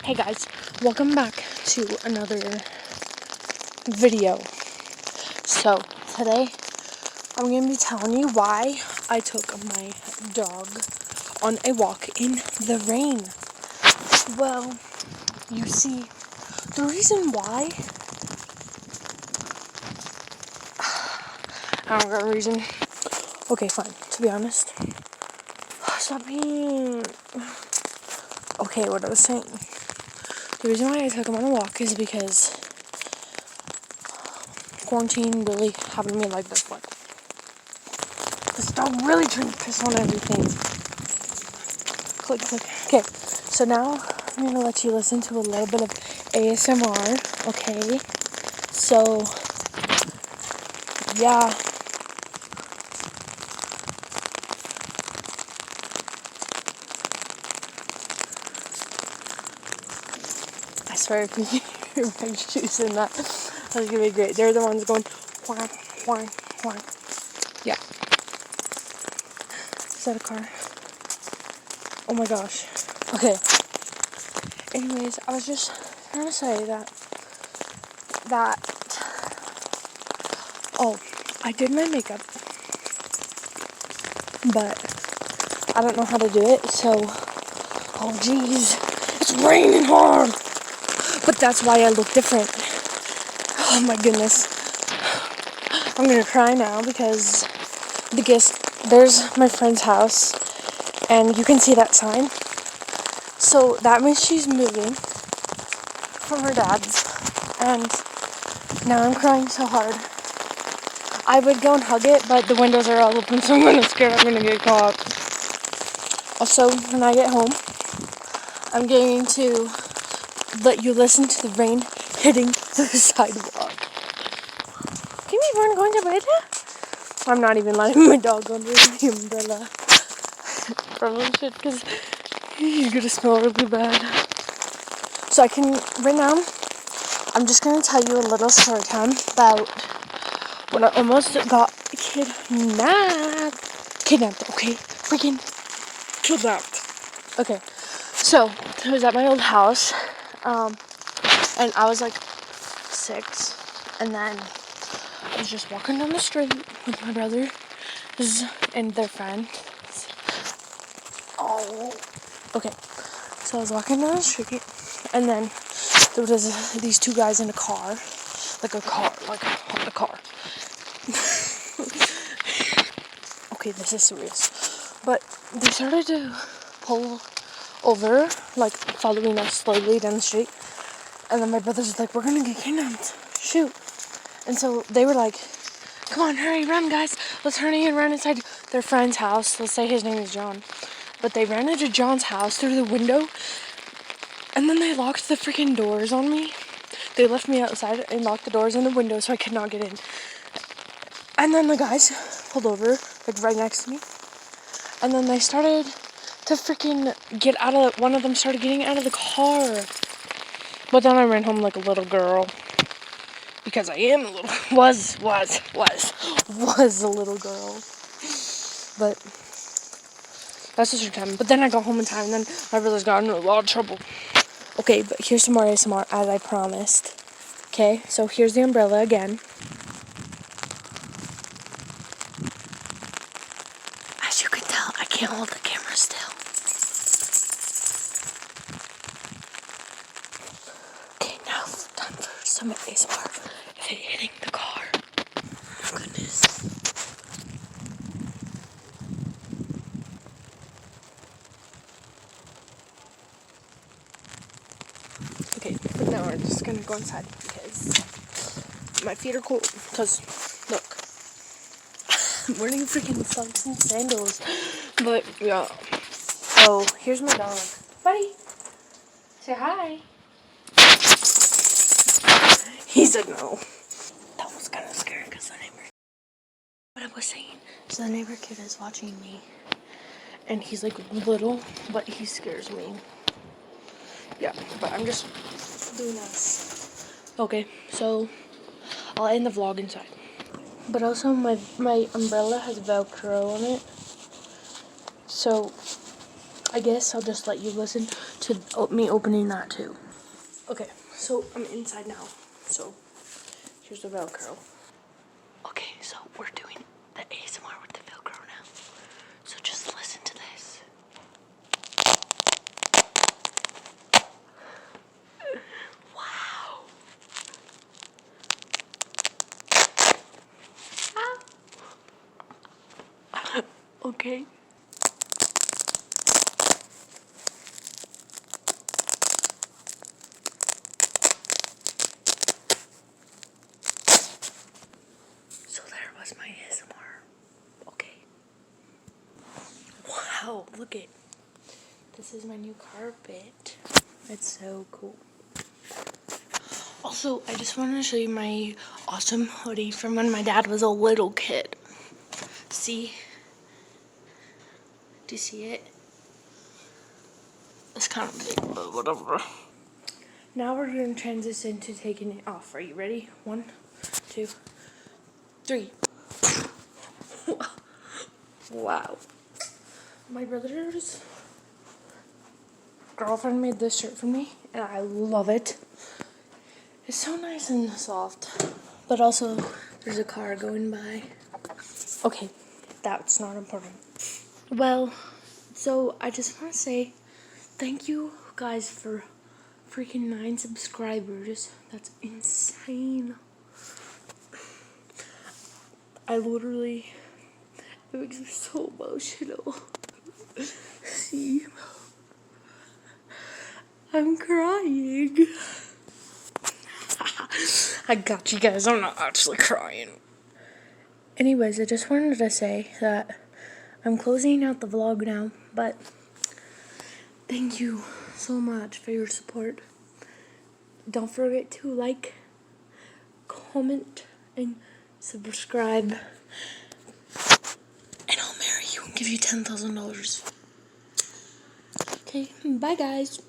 Hey guys, welcome back to another video. So today I'm going to be telling you why I took my dog on a walk in the rain. Well, you see, the reason why, I don't got a reason. Okay, fine, to be honest. Stop being... Okay, what I was saying. The reason why I took him on a walk is because quarantine really happened to me like this one. This dog really trying to piss on everything. Click, click. Okay, so now I'm going to let you listen to a little bit of ASMR, okay? So, yeah. I swear if you hear my shoes in that's going to be great. They're the ones going, whack, whack, whack. Yeah. Is that a car? Oh my gosh. Okay. Anyways, I was just trying to say that, oh, I did my makeup, but I don't know how to do it, so, oh jeez, it's raining hard, but that's why I look different. Oh my goodness. I'm gonna cry now because there's my friend's house, and you can see that sign. So that means she's moving from her dad's, and now I'm crying so hard. I would go and hug it, but the windows are all open, so I'm kind of scared I'm gonna get caught. Also, when I get home, I'm going to let you listen to the rain hitting the sidewalk. Can we run going to bed? I'm not even letting my dog under the umbrella. Probably should, because he's gonna smell really bad. So right now, I'm just gonna tell you a little story time about when I almost got kidnapped, okay? Freaking kidnapped. Okay, so I was at my old house, and I was like 6, and then I was just walking down the street with my brothers and their friend. Oh, okay. So I was walking down the street, and then there was these two guys in a car. Okay, this is serious. But they started to pull over, like following us slowly down the street. And then my brothers was like, we're gonna get kidnapped. Shoot. And so they were like, come on, hurry, run, guys. Let's hurry and run inside their friend's house. Let's say his name is John. But they ran into John's house through the window. And then they locked the freaking doors on me. They left me outside and locked the doors and the window so I could not get in. And then the guys pulled over, like right next to me. And then they started to freaking one of them started getting out of the car. But then I ran home like a little girl. Because I am a little, was a little girl. But that's just your time. But then I got home in time, and then my brothers got in a lot of trouble. Okay, but here's some more ASMR, as I promised. Okay, so here's the umbrella again. As you can tell, I can't hold the camera still. Okay, now time for some ASMR. Is it hitting the car? Oh, goodness. Okay, but now we're just gonna go inside because my feet are cold. Because, look, I'm wearing freaking socks and sandals. But, yeah. Oh, here's my dog. Buddy, say hi. He said no. That was kind of scary because the neighbor. What I was saying is the neighbor kid is watching me. And he's like little, but he scares me. Yeah, but I'm just doing this. Okay, so I'll end the vlog inside. But also my umbrella has Velcro on it. So I guess I'll just let you listen to me opening that too. Okay, so I'm inside now. So here's the Velcro. Okay, so we're doing the ASMR with the Velcro now. So just listen to this. Wow. Okay. So there was my ASMR. Okay. Wow, look it. This is my new carpet. It's so cool. Also, I just wanted to show you my awesome hoodie from when my dad was a little kid. See? Do you see it? It's kind of big, but whatever. Now we're going to transition to taking it off. Are you ready? 1, 2, 3. Wow. My brother's girlfriend made this shirt for me, and I love it. It's so nice and soft. But also, there's a car going by. Okay, that's not important. Well, so I just want to say thank you guys for freaking 9 subscribers. That's insane. It makes me so emotional. See? I'm crying. I got you guys, I'm not actually crying. Anyways, I just wanted to say that I'm closing out the vlog now, but thank you so much for your support. Don't forget to like, comment, and subscribe. And I'll marry you and give you $10,000. Okay, bye guys.